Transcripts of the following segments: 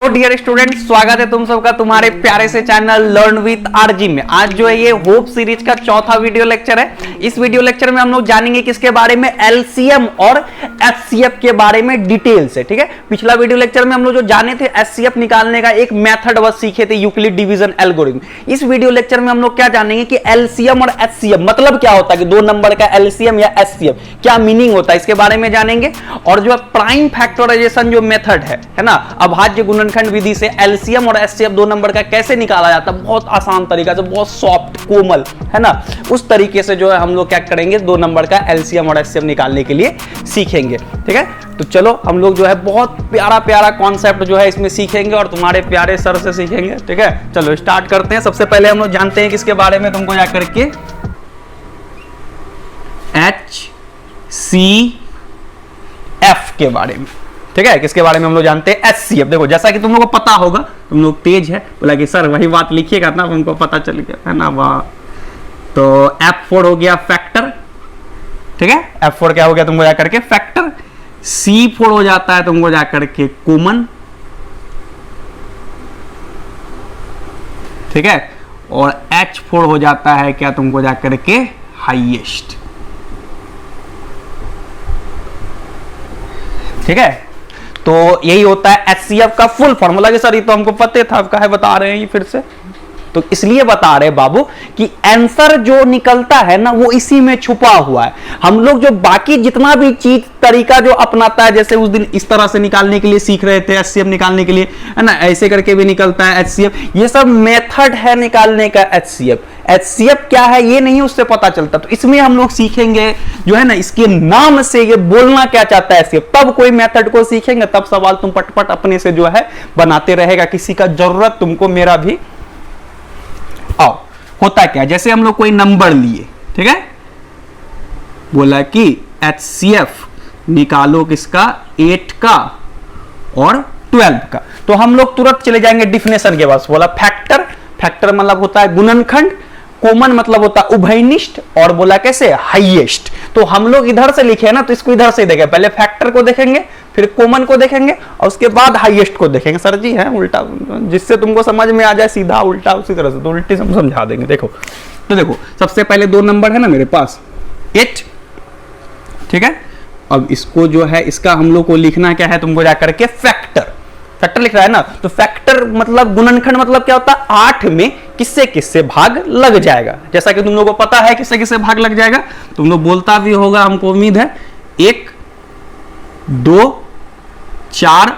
तो dear student, स्वागत है तुम सबका तुम्हारे प्यारे से चैनल लर्न विद आरजी में। आज जो है ये होप सीरीज का चौथा वीडियो लेक्चर है। इस वीडियो लेक्चर में हम लोग जानेंगे किसके बारे में, एलसीएम और एचसीएफ के बारे में डिटेल से। ठीक है, पिछला वीडियो लेक्चर में हम लोग जो जाने थे एचसीएफ निकालने का एक मेथड बस सीखे थे, यूक्लिड डिवीजन एल्गोरिथम। इस वीडियो लेक्चर में हम लोग क्या जानेंगे कि एलसीएम और एचसीएफ मतलब क्या होता है, कि दो नंबर का एलसीएम या एचसीएफ क्या मीनिंग होता है, इसके बारे में जानेंगे। और जो प्राइम फैक्टराइजेशन जो मेथड है ना, अभाज्य गुणनखंड विधि से एलसीएम और एचसीएफ दो नंबर का कैसे निकाला जाता है, बहुत आसान तरीका से, बहुत सॉफ्ट कोमल है ना, उस तरीके से जो है हम लोग क्या करेंगे, दो नंबर का एलसीएम और एचसीएफ निकालने के लिए सीखेंगे। ठीक है, तो चलो हम लोग जो है बहुत प्यारा प्यारा कॉन्सेप्ट जो है इसमें सीखेंगे और तुम्हारे प्यारे सर से सीखेंगे। ठीक है, चलो स्टार्ट करते हैं। सबसे पहले हम लोग जानते हैं किसके बारे में, तुमको जाकर के एचसीएफ के बारे में। ठीक है, किसके बारे में हम लोग जानते हैं, एचसीएफ। देखो जैसा कि तुम लोगों को पता होगा, तुम लोग तेज है, बोला कि सर वही बात लिखिएगा ना, हमको पता चल गया है ना। वाह, तो F4 हो गया फैक्टर। ठीक है, F4 क्या हो गया तुमको जाकर के फैक्टर। C4 हो जाता है तुमको जाकर के कॉमन। ठीक है, और H4 हो जाता है क्या तुमको जाकर के हाईएस्ट। ठीक है, तो यही होता है एचसीएफ का फुल फॉर्मूला। कि सर ये तो हमको पता था, अब काहे बता रहे हैं ये फिर से, तो इसलिए बता रहे बाबू कि आंसर जो निकलता है ना वो इसी में छुपा हुआ है। हम लोग जो बाकी जितना भी चीज तरीका जो अपनाता है, जैसे उस दिन इस तरह से निकालने के लिए सीख रहे थे एचसीएफ निकालने के लिए, है ना, ऐसे करके भी निकलता है एचसीएफ, ये सब मेथड है निकालने का। एचसीएफ एचसीएफ क्या है ये नहीं उससे पता चलता, तो इसमें हम लोग सीखेंगे जो है ना, इसके नाम से ये बोलना क्या चाहता है एचसीएफ, तब कोई मेथड को सीखेंगे, तब सवाल तुम पटपट अपने से जो है बनाते रहेगा, किसी का जरूरत तुमको मेरा भी आओ। होता क्या, जैसे हम लोग कोई नंबर लिए, ठीक है, बोला कि एचसीएफ निकालो किसका, 8 का और 12 का, तो हम लोग तुरंत चले जाएंगे डिफिनेशन के पास। बोला फैक्टर, फैक्टर मतलब होता है गुणनखंड, कॉमन मतलब होता है उभयनिष्ठ, और बोला कैसे, हाईएस्ट। तो हम लोग इधर से लिखे ना, तो इसको इधर से देखें, पहले फैक्टर को देखेंगे, फिर कॉमन को देखेंगे और उसके बाद हाईएस्ट को देखेंगे। सर जी है उल्टा, जिससे तुमको समझ में आ जाए सीधा उल्टा उसी तरह से, तो उल्टी हम समझा देंगे। देखो तो देखो सबसे पहले दो नंबर है ना मेरे पास 8। ठीक है, अब इसको जो है इसका हम लोग को लिखना क्या है, तुमको जाकर के फैक्टर, फैक्टर लिख रहा है ना, तो फैक्टर मतलब गुणनखंड मतलब क्या होता है, 8 में किससे किससे भाग लग जाएगा। जैसा कि तुम लोगों को पता है किससे किससे भाग लग जाएगा, तुम लोग बोलता भी होगा हमको उम्मीद है, 1, 2, 4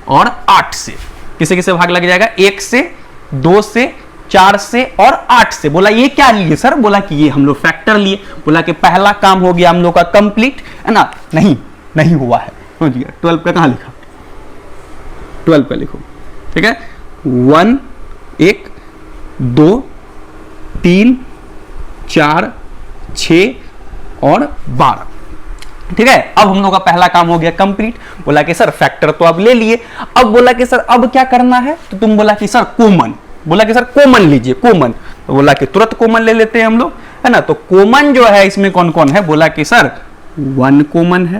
और 8 से किसे किसे भाग लग जाएगा, 1 से, 2 से, 4 से और 8 से। बोला ये क्या लिए सर, बोला कि ये हम लोग फैक्टर लिए। बोला कि पहला काम हो गया हम लोग का कंप्लीट, है ना, नहीं हुआ है, समझ गया। 12 का कहां लिखा, 12 पे लिखो। ठीक है, 1, 2, 3, 4, 6 और 12। ठीक है, अब हम लोग का पहला काम हो गया कंप्लीट। बोला कि सर फैक्टर तो अब ले लिए, अब बोला कि सर अब क्या करना है, तो तुम बोला कि सर कॉमन, बोला कि सर कॉमन लीजिए कॉमन, तो बोला कि तुरंत कॉमन ले लेते हैं हम लोग, है ना। तो कॉमन जो है इसमें कौन कौन है, बोला कि सर 1 कॉमन है,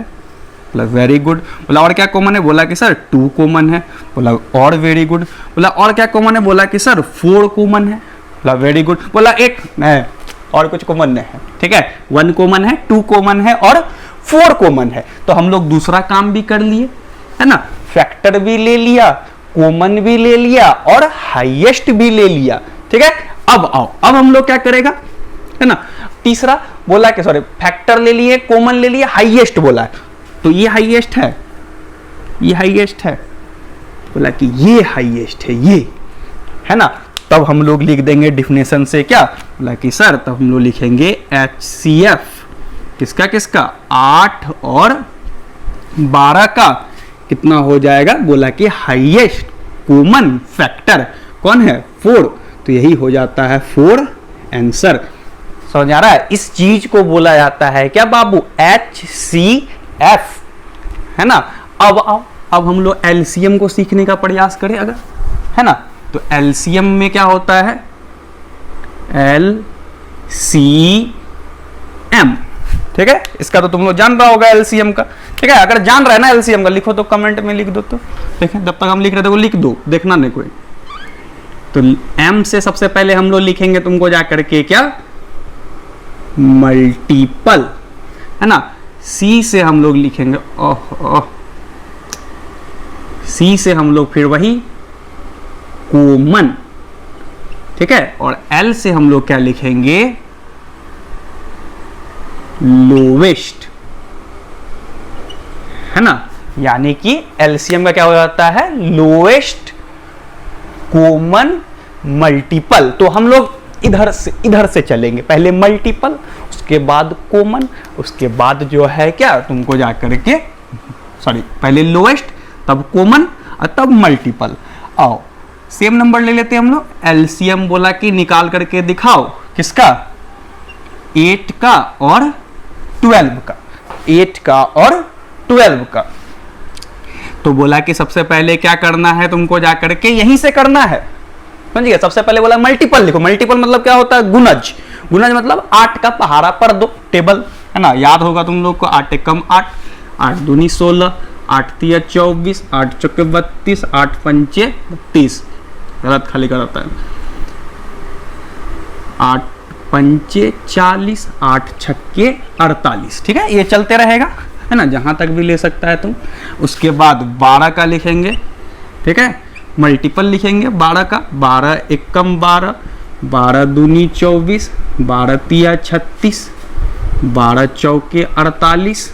बोला वेरी गुड। बोला और क्या कॉमन है, बोला कि सर 2 कॉमन है, बोला और वेरी गुड। बोला और क्या कॉमन है, बोला कि सर 4 कॉमन है, बोला वेरी गुड। बोला 1 नहीं और कुछ कॉमन नहीं है। ठीक है, 1 कॉमन है, 2 कॉमन है और 4 कॉमन है। तो हम लोग दूसरा काम भी कर लिए, है ना, फैक्टर भी ले लिया, कॉमन भी ले लिया और हाईएस्ट भी ले लिया। ठीक है, अब आओ, अब हम लोग क्या करेगा, है ना, तीसरा बोला कि सॉरी फैक्टर ले लिए, कॉमन ले लिया, हाईएस्ट बोला है, तो ये हाईएस्ट है, ये हाईएस्ट है, बोला कि ये हाईएस्ट है, ये है ना। तब हम लोग लिख देंगे डिफिनेशन से क्या, बोला कि सर तब हम लोग लिखेंगे एचसीएफ किसका किसका, 8 और 12 का कितना हो जाएगा, बोला कि हाईएस्ट कॉमन फैक्टर कौन है, 4, तो यही हो जाता है 4 आंसर। समझ आ रहा है, इस चीज को बोला जाता है क्या बाबू, एचसीएफ, है ना। अब आओ, अब हम लोग एलसीएम को सीखने का प्रयास करें अगर, है ना, तो एलसीएम में क्या होता है, एलसीएम, ठीक है, इसका तो तुम लोग जान रहा होगा एलसीएम का। ठीक है, अगर जान रहे हैं ना एलसीएम का, लिखो तो कमेंट में लिख दो। तो देखें, जब तक हम लिख रहे थे वो लिख दो, देखना नहीं कोई। तो एम से सबसे पहले हम लोग लिखेंगे तुमको जा करके क्या, मल्टीपल, है ना। सी से हम लोग लिखेंगे सी से हम लोग फिर वही कॉमन, ठीक है। और एल से हम लोग क्या लिखेंगे, लोवेस्ट, है ना। यानी कि एलसीएम का क्या हो जाता है, लोवेस्ट कॉमन मल्टीपल। तो हम लोग इधर से चलेंगे, पहले मल्टीपल, उसके बाद कॉमन, उसके बाद जो है क्या तुमको जा करके सॉरी पहले लोवेस्ट, तब कॉमन और तब मल्टीपल। आओ सेम नंबर ले लेते हैं हम लोग। एलसीएम बोला कि निकाल करके दिखाओ, किसका, 8 का और 12 का, 8 का और 12 का। तो बोला कि सबसे पहले क्या करना है तुमको जा करके यहीं से करना है, समझिए। सबसे पहले बोला मल्टीपल लिखो। मल्टीपल मतलब क्या होता है, गुणज। गुणज मतलब 8 का पहाड़ा पर दो, टेबल, है ना। याद होगा तुम लोग को, 8 एकम 8, 8 दूनी 16, 8 तिया 24, 8 चौके 32, 8 पंचे 32, गलत खाली करता है, 8 पंचे 40, 8 छक्के 48। ठीक है, ये चलते रहेगा, है ना, जहां तक भी ले सकता है तुम। उसके बाद 12 का लिखेंगे, ठीक है, मल्टीपल लिखेंगे 12 का, 12 एकम 12, 12 दूनी 24, 12 तिया 36, 12 चौके 48,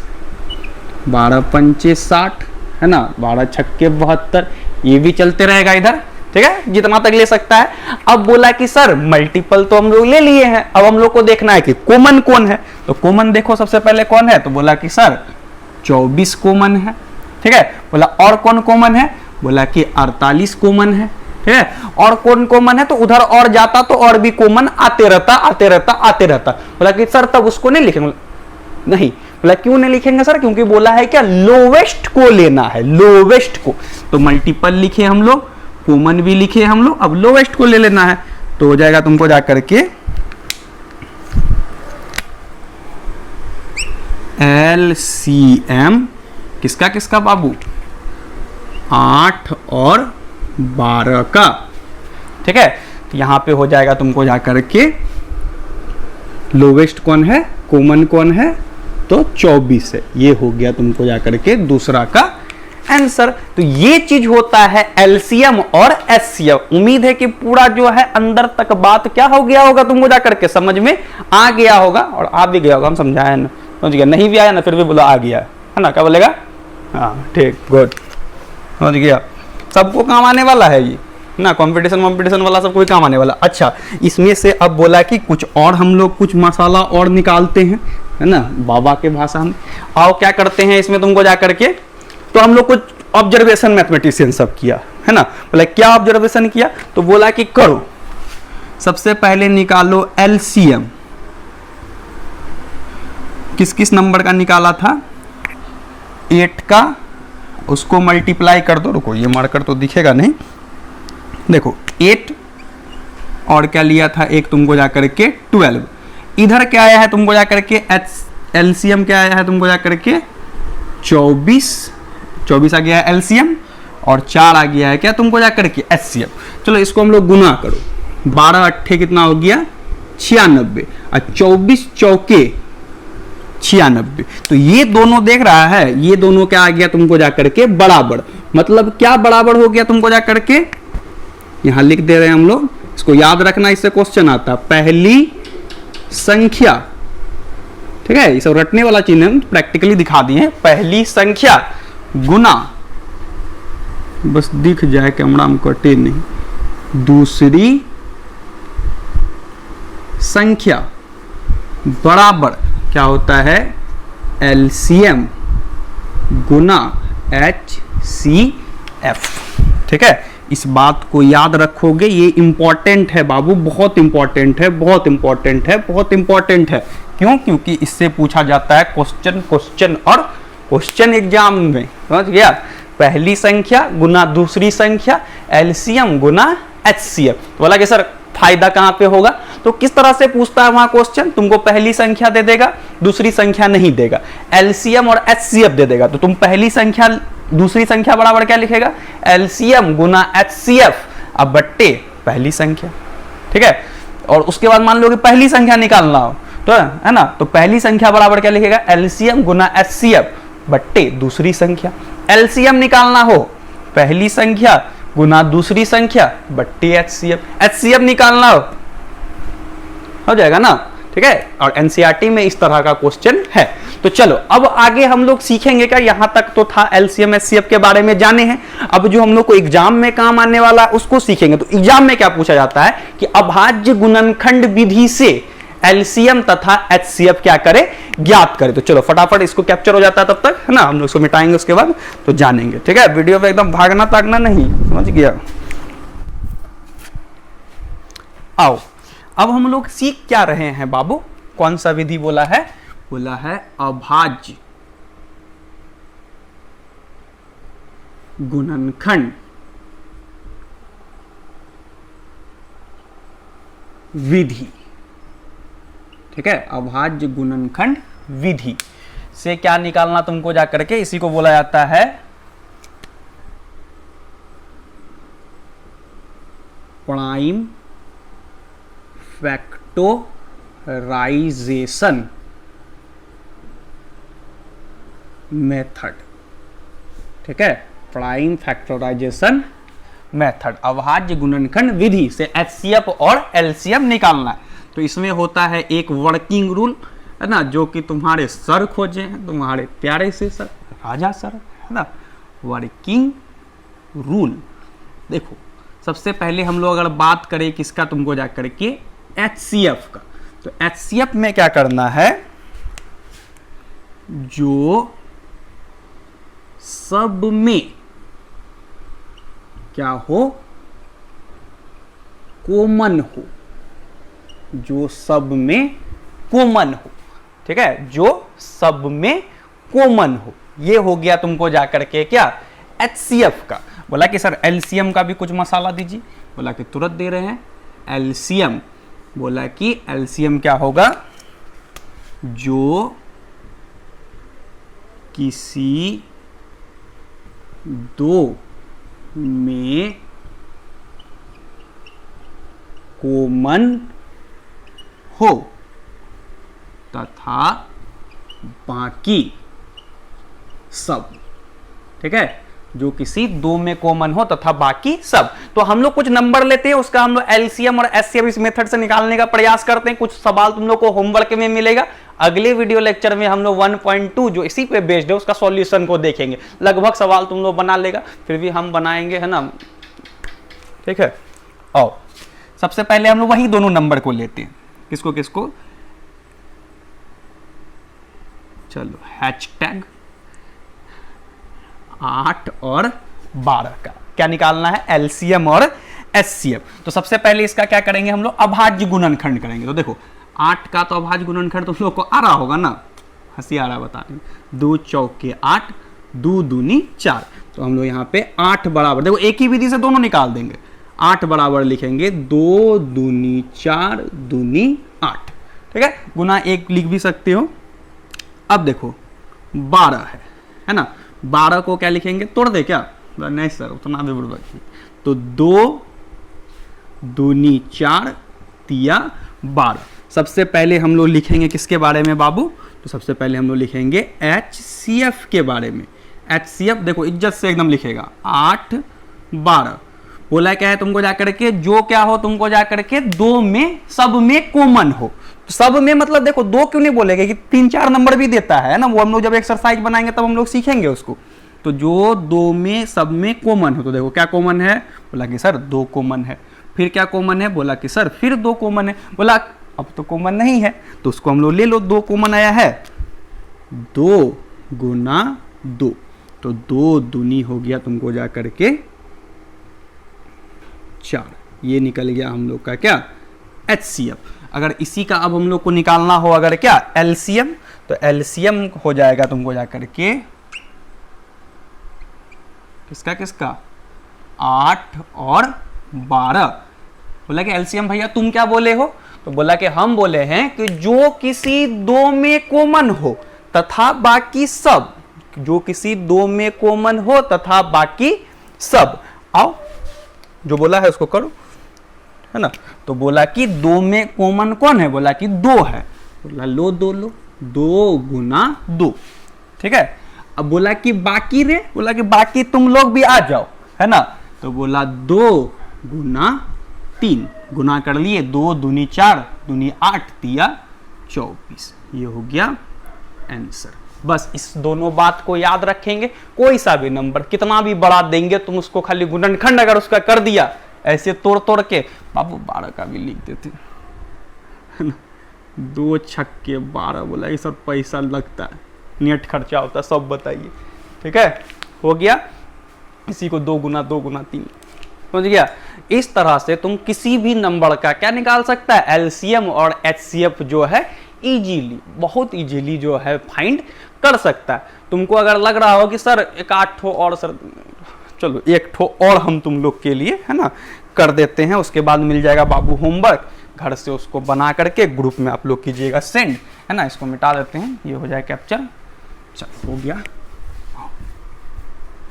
12 पंचे 60, है ना, 12 छक्के 72। ये भी चलते रहेगा इधर, ठीक है, जितना तक ले सकता है। अब बोला कि सर मल्टीपल तो हम लोग ले लिए हैं, अब हम लोग को देखना है कि कॉमन कौन है। तो कॉमन देखो सबसे पहले कौन है, तो बोला कि सर 24 कॉमन है, ठीक है। बोला और कौन कॉमन है, बोला कि 48 कॉमन है, ठीक है। और कौन कॉमन है, तो उधर और जाता तो और भी कॉमन आते रहता आते रहता आते रहता। बोला कि सर तब उसको नहीं लिखेंगे, नहीं। बोला क्यों नहीं लिखेंगे सर, क्योंकि बोला है क्या, लोवेस्ट को लेना है, लोवेस्ट को। तो मल्टीपल लिखे हम लोग, कॉमन भी लिखे हम लोग, अब लोवेस्ट को ले लेना है। तो हो जाएगा तुमको जा करके एलसीएम किसका किसका बाबू, 8 और 12 का, ठीक है। तो यहां पे हो जाएगा तुमको जा करके लोवेस्ट कौन है, कॉमन कौन है, तो 24 है। ये हो गया तुमको जा करके दूसरा का आंसर। तो ये चीज होता है एलसीएम और एचसीएफ। उम्मीद है कि पूरा जो है अंदर तक बात क्या हो गया होगा, तुमको जा करके समझ में आ गया होगा, और आ भी गया होगा, हम समझाए ना, समझ गया। नहीं भी आया ना फिर भी बोला आ गया, है ना, क्या बोलेगा, हाँ ठीक, गुड, समझ गया। सबको काम आने वाला है ये ना, कंपटीशन वाला सब कोई काम आने वाला। अच्छा, इसमें से अब बोला कि कुछ और हम लोग कुछ मसाला और निकालते हैं, है ना, बाबा के भाषा में। आओ क्या करते हैं इसमें तुमको जा करके, तो हम लोग कुछ ऑब्जर्वेशन मैथमेटिशियन सब किया, है ना। बोला क्या ऑब्जर्वेशन किया, तो बोला कि करो सबसे पहले निकालो एलसीएम। किस किस नंबर का निकाला था, 8 का, उसको मल्टीप्लाई कर दो। रुको ये मार्कर तो दिखेगा नहीं, देखो 8 और क्या लिया था, एक तुमको जा करके 12। इधर क्या आया है तुमको जा करके एलसीएम क्या आया है तुमको जा करके 24 आ गया है एलसीएम, और 4 आ गया है क्या तुमको जा करके एचसीएफ। चलो इसको हम लोग गुना करो, 12 अट्ठे कितना हो गया 96, और 24 चौके 96। तो ये दोनों देख रहा है, ये दोनों क्या आ गया तुमको जा करके बराबर। मतलब क्या बराबर हो गया तुमको जा करके, यहां लिख दे रहे हैं हम लोग, इसको याद रखना, इससे क्वेश्चन आता है। पहली संख्या, ठीक है, इसे रटने वाला चिन्ह हम प्रैक्टिकली दिखा दिए। पहली संख्या गुना, बस दिख जाए कैमरा में कटे नहीं, दूसरी संख्या बराबर क्या होता है, एलसीएम गुना एचसीएफ, ठीक है। इस बात को याद रखोगे, ये इंपॉर्टेंट है बाबू, बहुत इंपॉर्टेंट है, बहुत इंपॉर्टेंट है, बहुत इंपॉर्टेंट है। क्यों, क्योंकि इससे पूछा जाता है क्वेश्चन और क्वेश्चन एग्जाम में, समझ गया। पहली संख्या गुना दूसरी संख्या, एलसीएम गुना एचसीएफ। तो बोला कि सर फायदा कहां पे होगा। तो किस तरह से पूछता है वहां क्वेश्चन, तुमको पहली संख्या दे देगा, दूसरी संख्या नहीं देगा, एलसीएम और एचसीएफ दे देगा। तो तुम पहली संख्या दूसरी संख्या बराबर क्या लिखेगा, एलसीएम गुना एचसीएफ अब बट्टे पहली संख्या, ठीक है। और उसके बाद मान लो कि पहली संख्या निकालना हो तो है ना, तो पहली संख्या बराबर क्या लिखेगा, एलसीएम गुना एचसीएफ बट्टे दूसरी संख्या। एलसीएम निकालना हो पहली संख्या गुना दूसरी संख्या बट्टे एचसीएफ, एचसीएफ निकालना हो जाएगा ना, ठीक है। और एनसीईआरटी में इस तरह का क्वेश्चन है। तो चलो अब आगे हम लोग सीखेंगे क्या, यहां तक तो था एलसीएम एचसीएफ के बारे में जाने हैं। अब जो हम लोग को एग्जाम में काम आने वाला है उसको सीखेंगे। तो एग्जाम में क्या पूछा जाता है कि अभाज्य गुणनखंड विधि से एलसीएम तथा एचसीएफ क्या करे, ज्ञात करे। तो चलो फटाफट इसको कैप्चर हो जाता है तब तक, है ना, हम लोग इसको मिटाएंगे उसके बाद तो जानेंगे, ठीक है। वीडियो पे एकदम भागना तागना नहीं, समझ गया। आओ अब हम लोग सीख क्या रहे हैं बाबू, कौन सा विधि बोला है, बोला है अभाज्य गुणनखंड विधि, ठीक है। अभाज्य गुणनखंड विधि से क्या निकालना तुमको जा करके, इसी को बोला जाता है प्राइम फैक्टोराइजेशन मेथड, ठीक है। प्राइम फैक्टराइजेशन मेथड, अभाज्य गुणनखंड विधि से एचसीएफ और एलसीएम निकालना है। तो इसमें होता है एक वर्किंग रूल, है ना, जो कि तुम्हारे सर खोजे हैं, तुम्हारे प्यारे से सर राजा सर, है ना। वर्किंग रूल देखो, सबसे पहले हम लोग अगर बात करें किसका, तुमको जा करके एचसीएफ का। तो एचसीएफ में क्या करना है, जो सब में क्या हो, कॉमन हो, जो सब में कॉमन हो, ठीक है, जो सब में कॉमन हो, ये हो गया तुमको जाकर के क्या, एचसीएफ का। बोला कि सर एलसीएम का भी कुछ मसाला दीजिए, बोला कि तुरंत दे रहे हैं। एलसीएम, बोला कि एलसीएम क्या होगा, जो किसी दो में कॉमन हो तथा बाकी सब, ठीक है, जो किसी दो में कॉमन हो तथा बाकी सब। तो हम लोग कुछ नंबर लेते हैं, उसका हम लोग एलसीएम और एचसीएफ इस मेथड से निकालने का प्रयास करते हैं। कुछ सवाल तुम लोग को होमवर्क में मिलेगा। अगले वीडियो लेक्चर में हम लोग 1.2 जो इसी पे बेस्ड है उसका सॉल्यूशन को देखेंगे। लगभग सवाल तुम लोग बना लेगा, फिर भी हम बनाएंगे, है ना, ठीक है। और सबसे पहले हम लोग वही दोनों नंबर को लेते हैं, किसको किसको, चलो हैशटैग 8 और 12 का क्या निकालना है, एलसीएम और एचसीएफ। तो सबसे पहले इसका क्या करेंगे हम लोग, अभाज्य गुणनखंड करेंगे। तो देखो 8 का तो अभाज्य गुणनखंड तुम लोग को आ रहा होगा ना, हंसी आ रहा बताने, 2 चौके 8, 2 दूनी 4। तो हम लोग यहाँ पे 8 बराबर, देखो एक ही विधि से दोनों निकाल देंगे। 8 बराबर लिखेंगे 2 दूनी 4 दूनी 8, ठीक है, गुना 1 लिख भी सकते हो। अब देखो 12 है ना, 12 को क्या लिखेंगे, तोड़ दे क्या, नहीं सर उतना भी बुढ़, तो 2 दूनी 4 तिया 12। सबसे पहले हम लोग लिखेंगे किसके बारे में बाबू, तो सबसे पहले हम लोग लिखेंगे एचसीएफ के बारे में। एचसीएफ देखो इज्जत से एकदम लिखेगा 8 12। बोला क्या है तुमको जाकर के, जो क्या हो तुमको जाकर के दो में सब में कॉमन हो। तो सब में मतलब देखो दो क्यों नहीं बोलेगे कि 3-4 नंबर भी देता है ना, वो हम लोग जब एक्सरसाइज बनाएंगे तब हम लोग सीखेंगे उसको। तो जो दो में सब में कॉमन हो, तो देखो क्या कॉमन है, बोला कि सर 2 कॉमन है। फिर क्या कॉमन है, बोला कि सर फिर 2 कॉमन है। बोला अब तो कॉमन नहीं है, तो उसको हम लोग ले लो, 2 कॉमन आया है, 2 गुना 2, तो 2 दूनी हो गया तुमको जा करके 4। ये निकल गया हम लोग का क्या, एचसीएफ। अगर इसी का अब हम लोग को निकालना हो अगर क्या एलसीएम, तो एलसीएम हो जाएगा तुमको जा करके किसका किसका, 8 और 12, बोला कि एलसीएम भैया तुम क्या बोले हो, तो बोला कि हम बोले हैं कि जो किसी दो में कॉमन हो तथा बाकी सब, जो किसी दो में कॉमन हो तथा बाकी सब। आओ जो बोला है उसको करो, है ना। तो बोला कि दो में कॉमन कौन है, बोला कि दो है, बोला लो दो, लो 2 गुना 2, ठीक है। अब बोला कि बाकी रे, बोला कि बाकी तुम लोग भी आ जाओ, है ना। तो बोला 2 गुना 3, गुना कर लिए, 2 दूनी 4, दूनी 8, तिया 24, ये हो गया आंसर। बस इस दोनों बात को याद रखेंगे, कोई सा भी नंबर कितना भी बड़ा देंगे तुम उसको खाली गुणनखंड अगर उसका कर दिया ऐसे तोड़ तोड़ के, बाबू 12 का भी लिख देते, है ना। 2 छक्के 12, बोला ये सब पैसा लगता है, नेट खर्चा होता है, सब बताइए, ठीक है। हो गया, इसी को 2 गुना 2 गुना 3, समझ गया। इस तरह से तुम किसी भी नंबर का क्या निकाल सकता है, एलसीएम और एचसीएफ जो है इजीली, बहुत इजीली जो है फाइंड कर सकता है। तुमको अगर लग रहा हो कि सर एक 8 ठो और, सर चलो 1 ठो और हम तुम लोग के लिए, है ना, कर देते हैं, उसके बाद मिल जाएगा बाबू होमवर्क, घर से उसको बना करके ग्रुप में आप लोग कीजिएगा सेंड, है ना। इसको मिटा देते हैं, ये हो जाए कैप्चर, चलो हो गया, है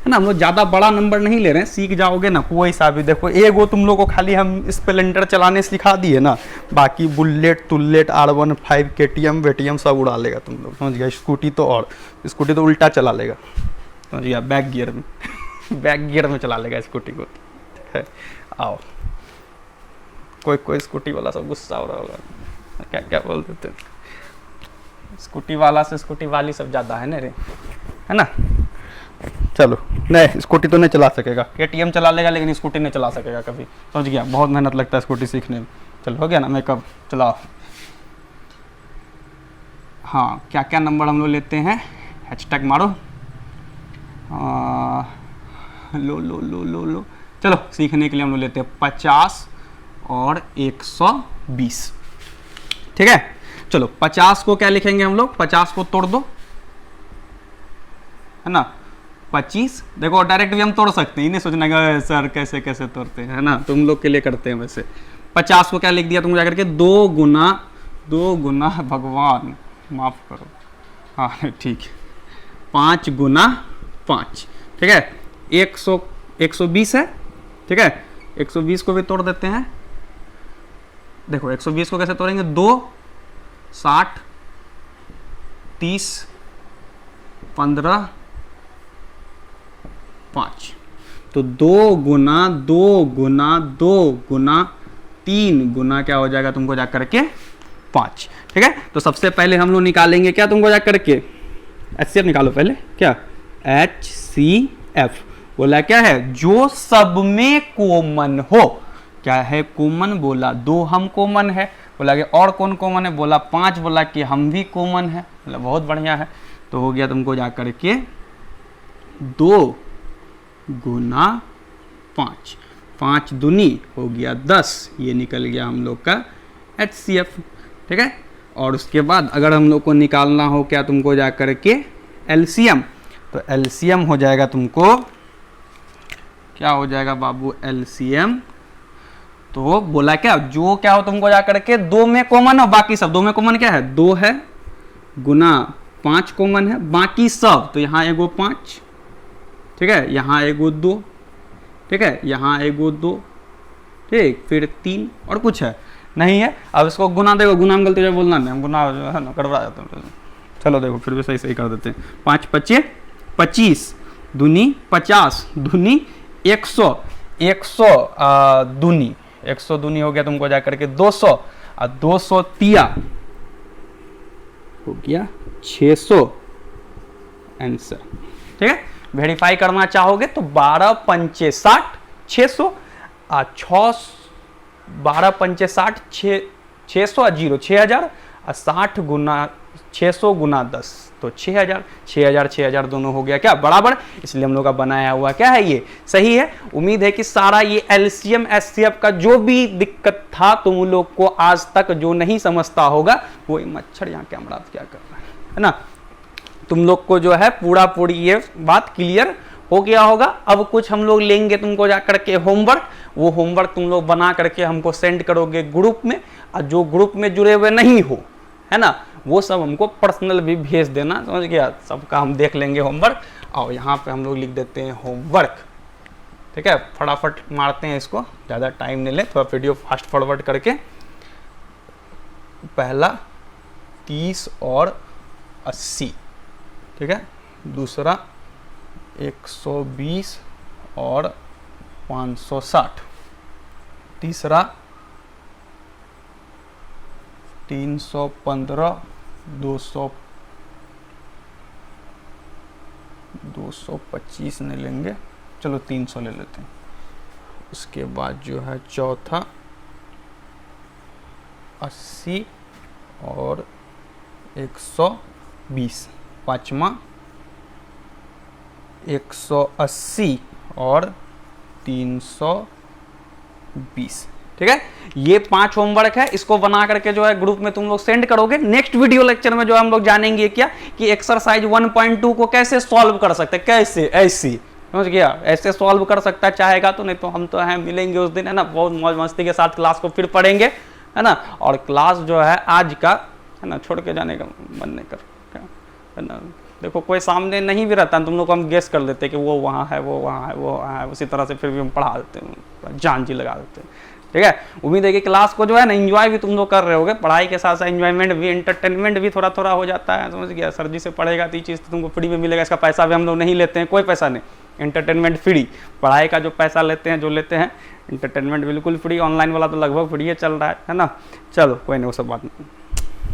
ना। हम लोग ज्यादा बड़ा नंबर नहीं ले रहे हैं, सीख जाओगे ना कोई सा भी। देखो एगो तुम लोग को खाली हम स्प्लेंडर चलाने सिखा दिए ना, बाकी बुलेट तुल्लेट R15 KTM वेटीएम सब उड़ा लेगा तुम लोग, समझ गया। स्कूटी तो, और स्कूटी तो उल्टा चला लेगा, समझ गया, बैक गियर में बैक गियर में चला लेगा स्कूटी को, है। आओ, कोई कोई स्कूटी वाला सब गुस्सा हो रहा होगा, क्या क्या बोल देते हैं, स्कूटी वाला से स्कूटी वाली सब ज्यादा है ना रे, है ना। चलो नहीं, स्कूटी तो नहीं चला सकेगा, KTM चला लेगा लेकिन स्कूटी नहीं चला सकेगा कभी, समझ गया। बहुत मेहनत लगता है स्कूटी सीखने में। चलो हो गया ना, मैं कब चलाओ। हाँ, क्या क्या नंबर हम लोग लेते हैं, हैशटैग मारो, लो लो लो लो लो। चलो सीखने के लिए हम लोग लेते हैं 50 और 120, ठीक है। चलो 50 को क्या लिखेंगे हम लोग, 50 को तोड़ दो, है ना। 25, देखो डायरेक्ट भी हम तोड़ सकते हैं, नहीं सोचना कि सर कैसे कैसे तोड़ते हैं, है ना, तुम लोग के लिए करते हैं वैसे। 50 को क्या लिख दिया तुम जाकर के, 2 गुना भगवान माफ करो, हाँ ठीक है, 5 गुना 5, ठीक है। 120 है, ठीक है। 120 को भी तोड़ देते हैं, देखो 120 को कैसे तोड़ेंगे, 2 60 30 15 5, तो 2 गुना 2 गुना 2 गुना 3 गुना क्या हो जाएगा तुमको जा करके 5, ठीक है। तो सबसे पहले हम लोग निकालेंगे क्या तुमको जा करके, HCF निकालो पहले, क्या HCF बोला क्या है, जो सब में कॉमन हो, क्या है कॉमन, बोला 2 हम कॉमन है, बोला कि और कौन कॉमन है, बोला 5, बोला कि हम भी कॉमन है, बोला बहुत बढ़िया है। तो हो गया तुमको जा करके 2 गुना 5, 5 दूनी हो गया 10, ये निकल गया हम लोग का HCF, ठीक है। और उसके बाद अगर हम लोग को निकालना हो क्या तुमको जा करके LCM, तो LCM हो जाएगा तुमको, क्या हो जाएगा बाबू LCM, तो बोला क्या, जो क्या हो तुमको जा करके 2 में कॉमन हो, बाकी सब 2 में कॉमन क्या है, 2 है, गुना 5 कॉमन है, बाकी सब, तो यहाँ एगो 5, ठीक है, यहाँ एगो 2, ठीक है, यहाँ एगो 2, ठीक, फिर 3 और कुछ है नहीं है। अब इसको गुना, देखो गुना में गलती से बोलना नहीं, हम गुना जो है ना करवा जाते हैं। चलो देखो फिर भी सही सही कर देते हैं, 5 5 25 दूनी 50 दूनी 100 100 दूनी 100 दूनी हो गया तुमको जा करके 200 और 200 तिया हो गया 600 आंसर, ठीक है। वेरीफाई करना चाहोगे तो 12 पंचे 60 600 और 12 पंचे 60 600 और 0 6000 और 60 गुना 600 गुना 10 तो 6000 6000 6000 दोनों हो गया क्या बराबर, इसलिए हम लोग का बनाया हुआ क्या है ये सही है। उम्मीद है कि सारा ये एलसीएम एचसीएफ का जो भी दिक्कत था तुम लोग को आज तक जो नहीं समझता होगा, वो मच्छर यहाँ कैमरा क्या कर रहा है ना, तुम लोग को जो है पूरा पूरी ये बात क्लियर हो गया होगा। अब कुछ हम लोग लेंगे तुमको जाकर के होमवर्क, वो होमवर्क तुम लोग बना करके हमको सेंड करोगे ग्रुप में, और जो ग्रुप में जुड़े हुए नहीं हो, है ना, वो सब हमको पर्सनल भी भेज देना, समझ गया, सबका हम देख लेंगे होमवर्क। और यहाँ पे हम लोग लिख देते हैं होमवर्क, ठीक है, फटाफट मारते हैं इसको, ज़्यादा टाइम नहीं ले, थोड़ा वीडियो फास्ट फॉरवर्ड करके। पहला 30 और 80, ठीक है, दूसरा 120 और 560, तीसरा 315, 225 नहीं लेंगे, चलो 300 ले लेते हैं। उसके बाद जो है चौथा 80 और 120, पाँचवा 180 और 320, ठीक है। ये 5 होमवर्क है, इसको बना करके जो है ग्रुप में तुम लोग सेंड करोगे। नेक्स्ट वीडियो लेक्चर में जो हम लोग जानेंगे क्या कि एक्सरसाइज 1.2 को कैसे सॉल्व कर सकते हैं, कैसे, ऐसे, समझ गया, ऐसे सॉल्व कर सकता है चाहेगा तो, नहीं तो हम तो हैं, मिलेंगे उस दिन, है ना, बहुत मौज मस्ती के साथ क्लास को फिर पढ़ेंगे, है ना। और क्लास जो है आज का, है ना, छोड़ के जाने का मन नहीं कर, है ना। देखो कोई सामने नहीं भी रहता, तुम लोग को हम गेस कर लेते कि वो वहाँ है, वो वहाँ है, वो वहाँ है, उसी तरह से फिर भी हम पढ़ा देते हैं, जान जी लगा देते हैं, ठीक है। उम्मीद है कि क्लास को जो है ना एंजॉय भी तुम लोग कर रहे होगे, पढ़ाई के साथ साथ एंजॉयमेंट भी, एंटरटेनमेंट भी थोड़ा थोड़ा हो जाता है, समझ गया। सर जी से पढ़ेगा तो ये चीज़ तो तुमको फ्री में मिलेगा, इसका पैसा भी हम लोग नहीं लेते हैं, कोई पैसा नहीं, एंटरटेनमेंट फ्री। पढ़ाई का जो पैसा लेते हैं, जो लेते हैं, एंटरटेनमेंट बिल्कुल फ्री। ऑनलाइन वाला तो लगभग फ्री है, चल रहा है ना। चलो कोई नहीं, वो सब बात नहीं,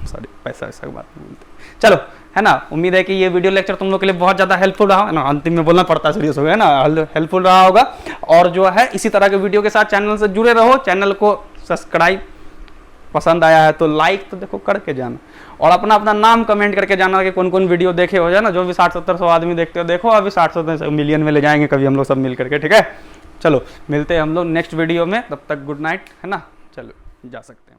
सॉरी, पैसा वैसा की बात नहीं बोलते, चलो, है ना। उम्मीद है कि ये वीडियो लेक्चर तुम लोग के लिए बहुत ज़्यादा हेल्पफुल रहा है ना, अंतिम में बोलना पड़ता है, सीरियस हो गया ना, हेल्पफुल रहा होगा। और जो है इसी तरह के वीडियो के साथ चैनल से जुड़े रहो, चैनल को सब्सक्राइब, पसंद आया है तो लाइक तो देखो करके जाना, और अपना अपना नाम कमेंट करके जाना कि कौन कौन वीडियो देखे हो जाए ना। जो भी 60-70 आदमी देखते हो, देखो अभी 60-70 मिलियन में ले जाएंगे कभी हम लोग सब मिल करके, ठीक है। चलो मिलते हैं हम लोग नेक्स्ट वीडियो में, तब तक गुड नाइट, है ना, चलो जा सकते हैं।